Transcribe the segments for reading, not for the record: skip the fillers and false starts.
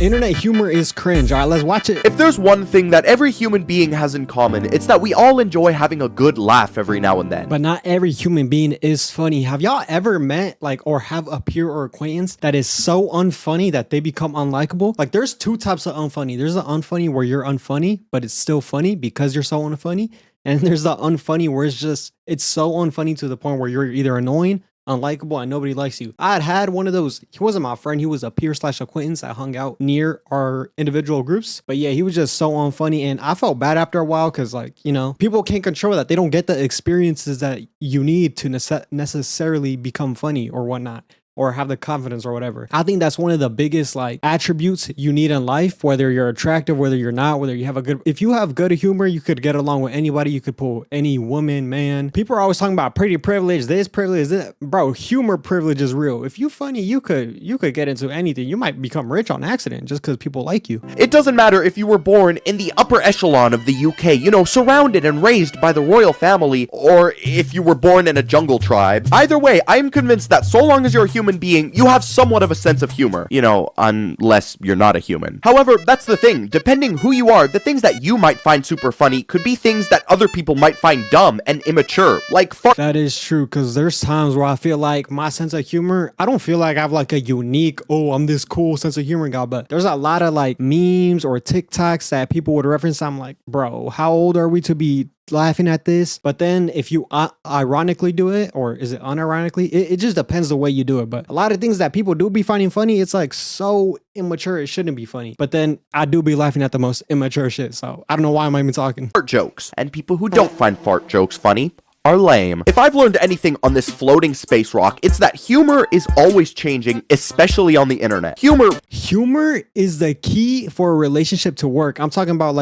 Internet humor is cringe. All right, let's watch it. If there's one thing that every human being has in common, it's that we all enjoy having a good laugh every now and then. But not every human being is funny. Have y'all ever met or have a peer or acquaintance that is so unfunny that they become unlikable? Like there's two types of unfunny. There's the unfunny where you're unfunny, but it's still funny because you're so unfunny. And there's the unfunny where it's so unfunny to the point where you're either annoying, unlikable, and nobody likes you. I had one of those. He wasn't my friend. He was a peer / acquaintance that hung out near our individual groups. But yeah, he was just so unfunny. And I felt bad after a while because people can't control that. They don't get the experiences that you need to necessarily become funny or whatnot, or have the confidence or whatever. I think that's one of the biggest attributes you need in life, whether you're attractive, whether you're not, whether you have if you have good humor, you could get along with anybody. You could pull any woman, man. People are always talking about pretty privilege, this privilege, that. Bro, humor privilege is real. If you funny, you could get into anything. You might become rich on accident just because people like you. It doesn't matter if you were born in the upper echelon of the UK, surrounded and raised by the royal family, or if you were born in a jungle tribe. Either way, I am convinced that so long as you're a human being, you have somewhat of a sense of humor, unless you're not a human. However, that's the thing. Depending who you are, the things that you might find super funny could be things that other people might find dumb and immature, like That is true, because there's times where I feel like my sense of humor, I don't feel like I have a unique, I'm this cool sense of humor guy, but there's a lot of memes or TikToks that people would reference. I'm like, bro, how old are we to be laughing at this? But then if you ironically do it, or is it unironically, it just depends the way you do it. But a lot of things that people do be finding funny, it's so immature it shouldn't be funny. But then I do be laughing at the most immature shit, so I don't know why I'm even talking. Fart jokes, and people who don't find fart jokes funny are lame. If I've learned anything on this floating space rock, it's that humor is always changing, especially on the internet. Humor is the key for a relationship to work. I'm talking about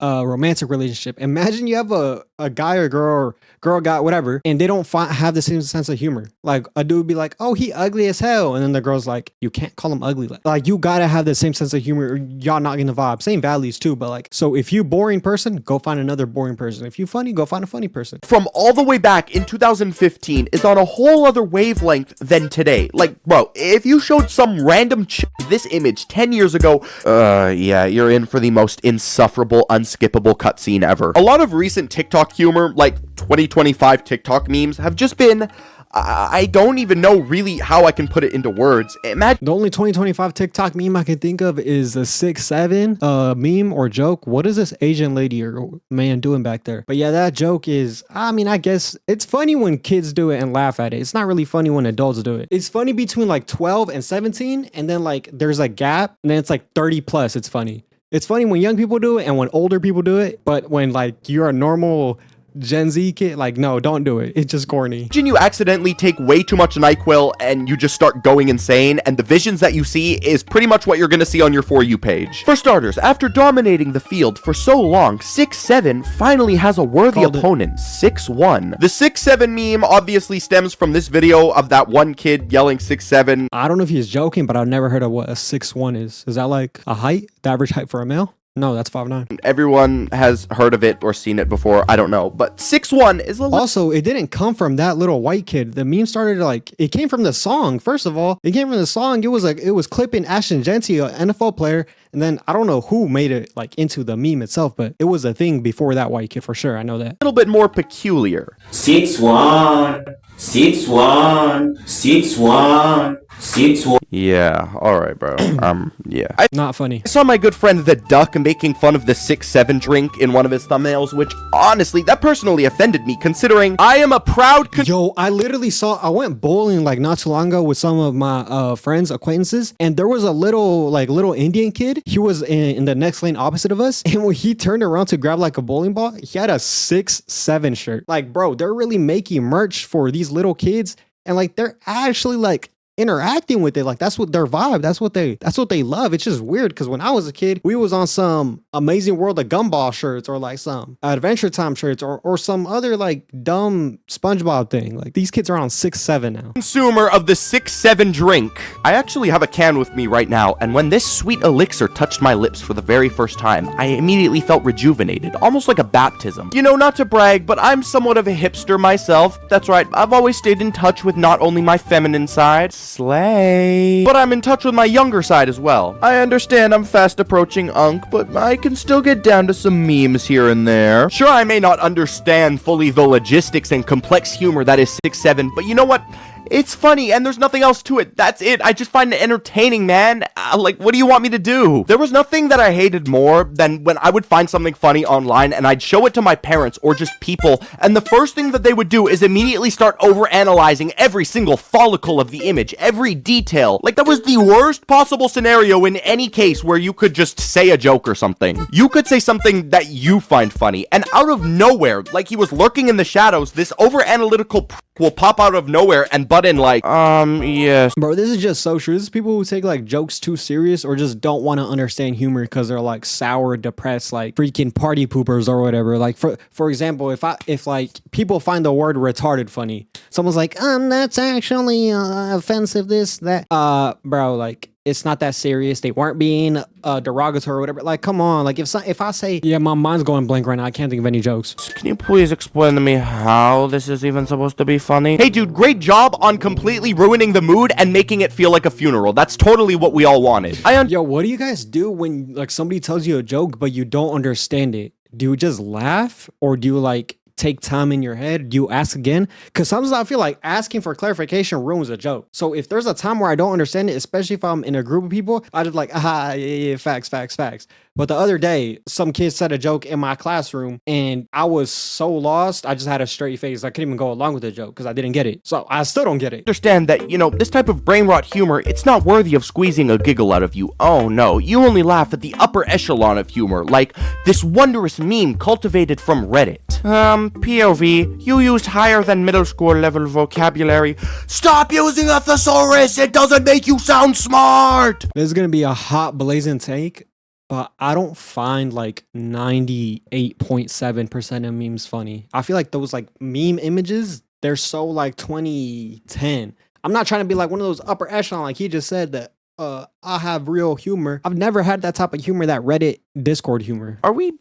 a romantic relationship. Imagine you have a guy or girl guy, whatever, and they don't have the same sense of humor. Like a dude would be like, oh, he ugly as hell. And then the girl's like, you can't call him ugly. Like you gotta have the same sense of humor or y'all not getting the vibe. Same values too, but so if you boring person, go find another boring person. If you funny, go find a funny person. From all the way back in 2015 is on a whole other wavelength than today. Bro, if you showed some random chick this image 10 years ago, yeah, you're in for the most insufferable, unskippable cutscene ever. A lot of recent TikTok humor, like 2025 TikTok memes, have just been, I don't even know really how I can put it into words. Imagine the only 2025 TikTok meme I can think of is the 6'7" meme or joke. What is this Asian lady or man doing back there? But yeah, that joke is, I guess it's funny when kids do it and laugh at it. It's not really funny when adults do it. It's funny between 12 and 17, and then there's a gap, and then it's 30 plus. It's funny. It's funny when young people do it and when older people do it, but when you're a normal Gen Z kid, no, don't do it. It's just corny. Imagine you accidentally take way too much NyQuil and you just start going insane, and the visions that you see is pretty much what you're gonna see on your For You page. For starters, after dominating the field for so long, 6'7" finally has a worthy opponent, 6'1". The 6'7" meme obviously stems from this video of that one kid yelling 6'7". I don't know if he's joking, but I've never heard of what a 6'1" is. Is that a height? The average height for a male? No, that's 5'9". Everyone has heard of it or seen it before. I don't know. But 6'1" is a little... Also, it didn't come from that little white kid. The meme started it came from the song. First of all, it came from the song. It was clipping Ashton Genty, an NFL player. And then I don't know who made it into the meme itself, but it was a thing before that white kid for sure. I know that. A little bit more peculiar. 6'1", 6'1", 6'1", 6'1". Yeah, alright, bro. Yeah. Not funny. I saw my good friend The Duck making fun of the 6'7" drink in one of his thumbnails, which honestly, that personally offended me, considering I am a proud... Yo, I went bowling not too long ago with some of my friends, acquaintances, and there was a little Indian kid. He was in the next lane opposite of us, and when he turned around to grab a bowling ball, he had a 6'7" shirt. Bro, they're really making merch for these little kids, and they're actually interacting with it. That's what their vibe, that's what they love. It's just weird because when I was a kid, we was on some Amazing World of Gumball shirts or some Adventure Time shirts or some other dumb SpongeBob thing. These kids are on 6'7" now. Consumer of the 6'7" drink. I actually have a can with me right now, and when this sweet elixir touched my lips for the very first time, I immediately felt rejuvenated, almost like a baptism. Not to brag, but I'm somewhat of a hipster myself. That's right, I've always stayed in touch with not only my feminine side, Slay. But I'm in touch with my younger side as well. I understand I'm fast approaching Unk, but I can still get down to some memes here and there. Sure, I may not understand fully the logistics and complex humor that is 6-7, but you know what? It's funny, and there's nothing else to it. That's it. I just find it entertaining, man. Like, what do you want me to do? There was nothing that I hated more than when I would find something funny online, and I'd show it to my parents or just people, and the first thing that they would do is immediately start overanalyzing every single follicle of the image, every detail. Like, that was the worst possible scenario in any case where you could just say a joke or something. You could say something that you find funny, and out of nowhere, like he was lurking in the shadows, this over-analytical will pop out of nowhere and butt in like, yes. Bro, this is just so true. This is people who take like jokes too serious or just don't want to understand humor because they're like sour, depressed, like freaking party poopers or whatever. Like for example, if like people find the word retarded funny, someone's like, that's actually offensive, this, that. Bro, like, it's not that serious. They weren't being derogatory or whatever. Like, come on. Like, if I say, yeah, my mind's going blank right now, I can't think of any jokes. Can you please explain to me how this is even supposed to be funny? Hey, dude, great job on completely ruining the mood and making it feel like a funeral. That's totally what we all wanted. Yo, what do you guys do when like somebody tells you a joke but you don't understand it? Do you just laugh or do you like take time in your head? Do you ask again? Because sometimes I feel like asking for clarification ruins a joke. So if there's a time where I don't understand it, especially if I'm in a group of people, I just like, yeah, facts. But the other day, some kid said a joke in my classroom and I was so lost, I just had a straight face. I couldn't even go along with the joke because I didn't get it. So I still don't get it. Understand that, you know, this type of brain rot humor, it's not worthy of squeezing a giggle out of you. Oh no, you only laugh at the upper echelon of humor, like this wondrous meme cultivated from Reddit. POV, you used higher than middle school level vocabulary. Stop using a thesaurus, it doesn't make you sound smart! This is going to be a hot blazing take, but I don't find like 98.7% of memes funny. I feel like those like meme images, they're so like 2010. I'm not trying to be like one of those upper echelon, like he just said that I have real humor. I've never had that type of humor, that Reddit Discord humor. Are we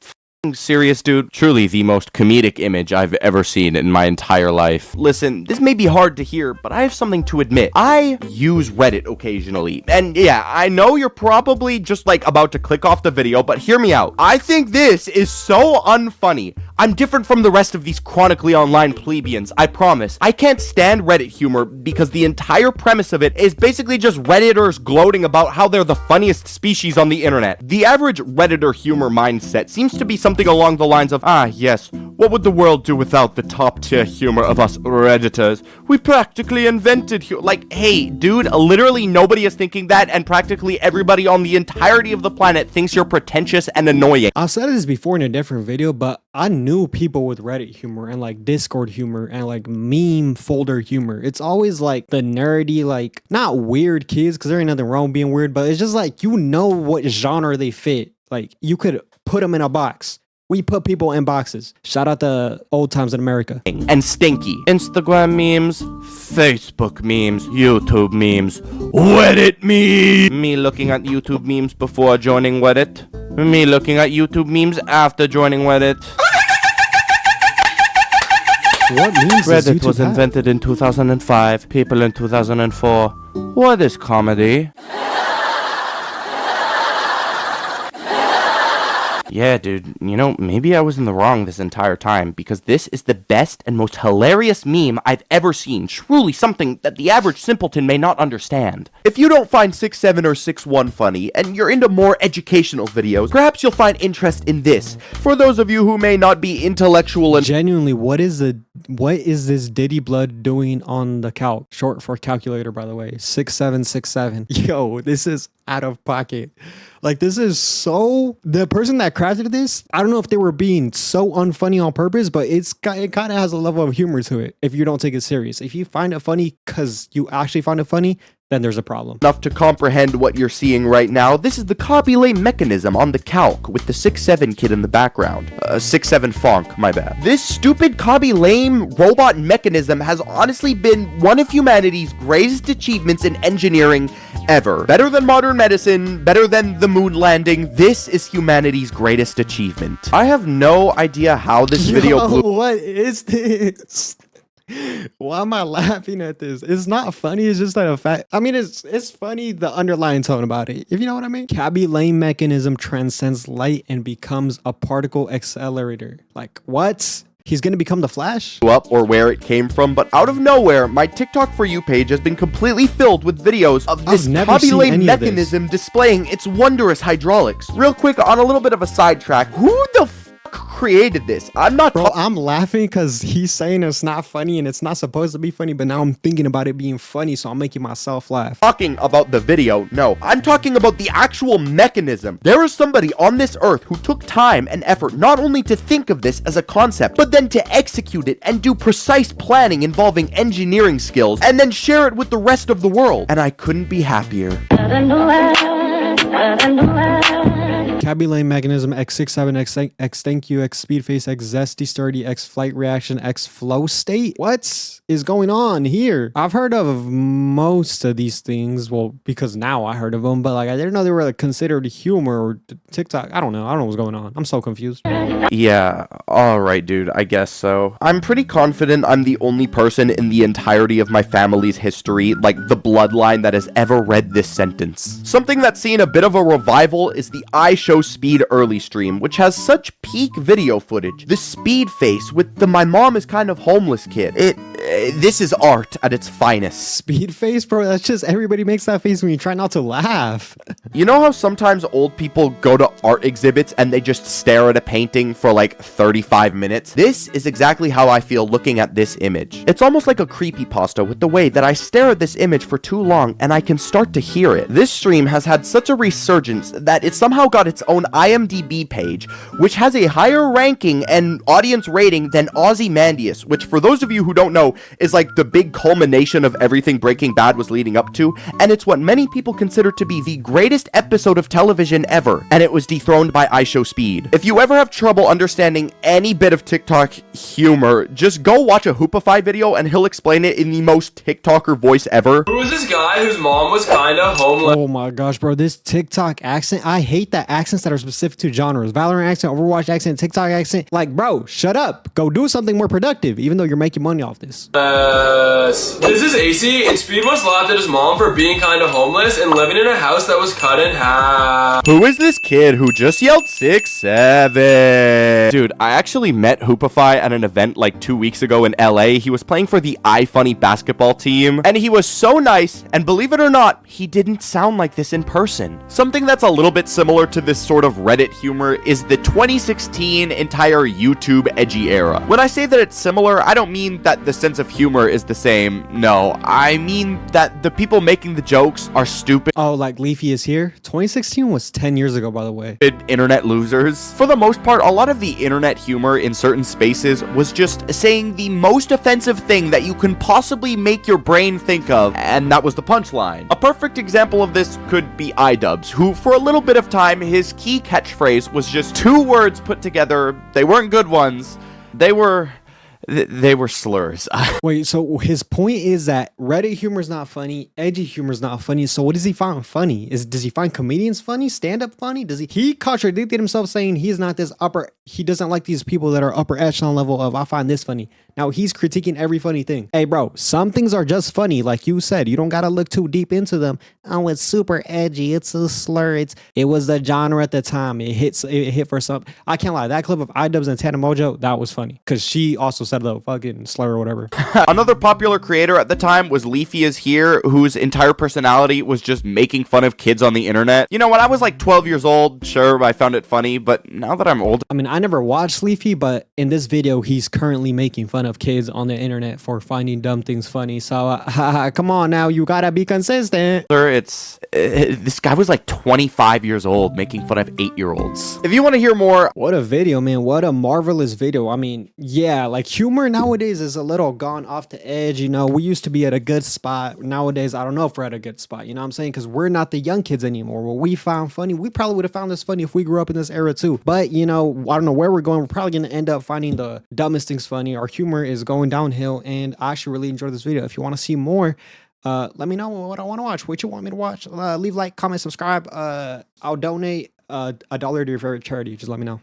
serious, dude? Truly the most comedic image I've ever seen in my entire life. Listen, this may be hard to hear, but I have something to admit. I use Reddit occasionally. And yeah, I know you're probably just like about to click off the video, but hear me out. I think this is so unfunny. I'm different from the rest of these chronically online plebeians, I promise. I can't stand Reddit humor because the entire premise of it is basically just Redditors gloating about how they're the funniest species on the internet. The average Redditor humor mindset seems to be something along the lines of, yes, what would the world do without the top tier humor of us Redditors? We practically invented humor. Like, hey, dude, literally nobody is thinking that, and practically everybody on the entirety of the planet thinks you're pretentious and annoying. I've said this before in a different video, but I knew people with Reddit humor and like Discord humor and like meme folder humor. It's always like the nerdy, like not weird kids, because there ain't nothing wrong with being weird, but it's just like, you know what genre they fit. Like you could put them in a box. We put people in boxes. Shout out to old times in America. And stinky. Instagram memes, Facebook memes, YouTube memes, Reddit memes. Me looking at YouTube memes before joining Reddit. Me looking at YouTube memes after joining Reddit. What memes does Reddit YouTube was have? invented in 2005, people in 2004. What is comedy? Yeah, dude, you know, maybe I was in the wrong this entire time, because this is the best and most hilarious meme I've ever seen. Truly something that the average simpleton may not understand. If you don't find 6-7 or 6-1 funny, and you're into more educational videos, perhaps you'll find interest in this. For those of you who may not be intellectual and— Genuinely, what is this Diddy Blood doing on the calc? Short for calculator, by the way. 6767. Yo, this is out of pocket. Like, this is so, the person that crafted this, I don't know if they were being so unfunny on purpose, but it kind of has a level of humor to it if you don't take it serious. If you find it funny because you actually find it funny, then there's a problem. Enough to comprehend what you're seeing right now, this is the copy lame mechanism on the calc with the 6-7 kid in the background. 6-7 Fonk, my bad. This stupid copy lame robot mechanism has honestly been one of humanity's greatest achievements in engineering ever. Better than modern medicine, better than the moon landing, this is humanity's greatest achievement. I have no idea how this video blew. What is this? Why am I laughing at this? It's not funny. It's just that a fact. I mean, it's funny, the underlying tone about it, if you know what I mean. Cabby Lane mechanism transcends light and becomes a particle accelerator. Like, what? He's gonna become the Flash? Up or where it came from, but out of nowhere, my TikTok For You page has been completely filled with videos of this never Cabby seen Lane any of this. mechanism displaying its wondrous hydraulics. Real quick, on a little bit of a sidetrack, who the fuck created this? I'm not Bro, I'm laughing because he's saying it's not funny and it's not supposed to be funny, but now I'm thinking about it being funny, so I'm making myself laugh. talking about the video. No, I'm talking about the actual mechanism. There is somebody on this earth who took time and effort not only to think of this as a concept, but then to execute it and do precise planning involving engineering skills and then share it with the rest of the world. And I couldn't be happier. Cabby Lane mechanism X67 X thank you X speed face X zesty sturdy X flight reaction X flow state. What is going on here? I've heard of most of these things, well, because now I heard of them, but like I didn't know they were like considered humor or TikTok. I don't know what's going on. I'm so confused. Yeah, alright dude, I guess so. I'm pretty confident I'm the only person in the entirety of my family's history, like the bloodline, that has ever read this sentence. Something that's seen a bit of a revival is the I Show Speed early stream, which has such peak video footage. The speed face with the my mom is kind of homeless kid. This is art at its finest. Speed face, bro. That's just everybody makes that face when you try not to laugh. You know how sometimes old people go to art exhibits and they just stare at a painting for like 35 minutes? This is exactly how I feel looking at this image. It's almost like a creepypasta with the way that I stare at this image for too long and I can start to hear it. This stream has had such a resurgence that it somehow got its own IMDb page, which has a higher ranking and audience rating than Ozymandias, which for those of you who don't know is like the big culmination of everything Breaking Bad was leading up to, and it's what many people consider to be the greatest episode of television ever, and it was dethroned by I Show Speed. If you ever have trouble understanding any bit of TikTok humor, just go watch a Hoopify video and he'll explain it in the most TikToker voice ever. Who was this guy whose mom was kinda homeless? Oh my gosh, bro. This TikTok accent. I hate that accents that are specific to genres. Valorant accent, Overwatch accent, TikTok accent. Like, bro, shut up. Go do something more productive, even though you're making money off this. This is AC, and Speed once laughed at his mom for being kinda homeless and living in a house that was cut in half. Who is this kid who just yelled 6'7"? Dude, I actually met Hoopify at an event like 2 weeks ago in LA. He was playing for the iFunny basketball team, and he was so nice, and believe it or not, he didn't sound like this in person. Something that's a little bit similar to this sort of Reddit humor is the 2016 entire YouTube edgy era. When I say that it's similar, I don't mean that the sense of humor is the same. No, I mean that the people making the jokes are stupid Oh, like Leafy is here? 2016 was 10 years ago, by the way. internet losers. For the most part, a lot of the internet humor in certain spaces was just saying the most offensive thing that you can possibly make your brain think of, and that was the punchline. A perfect example of this could be iDubbbz, who for a little bit of time, his key catchphrase was just two words put together. They weren't good ones. They were slurs. Wait, so his point is that Reddit humor is not funny, edgy humor is not funny. So what does he find funny? Does he find comedians funny, stand-up funny? He contradicted himself saying he's not this he doesn't like these people that are upper echelon level of I find this funny. Now he's critiquing every funny thing. Hey bro, some things are just funny, like you said. You don't gotta look too deep into them. Oh, it's super edgy, it's a slur, it was the genre at the time. It hit for something. I can't lie, that clip of iDubbbz and Tana Mojo, that was funny. Cause she also said the fucking slur or whatever. Another popular creator at the time was Leafy is Here, whose entire personality was just making fun of kids on the internet. You know, when I was like 12 years old, sure, I found it funny, but now that I'm old, I mean, I never watched Leafy, but in this video, he's currently making fun of kids on the internet for finding dumb things funny. So, come on now, you gotta be consistent. this guy was like 25 years old making fun of 8-year-olds. If you want to hear more, What a video, man. What a marvelous video. I mean, yeah, like humor nowadays is a little gone off the edge. You know, we used to be at a good spot. Nowadays, I don't know if we're at a good spot. You know what I'm saying? Because we're not the young kids anymore. What we found funny, we probably would have found this funny if we grew up in this era too. But, you know, I don't know where we're going. We're probably going to end up finding the dumbest things funny. Our humor is going downhill. And I actually really enjoyed this video. If you want to see more, let me know what I want to watch. What you want me to watch? Leave like, comment, subscribe. I'll donate $1 to your favorite charity. Just let me know.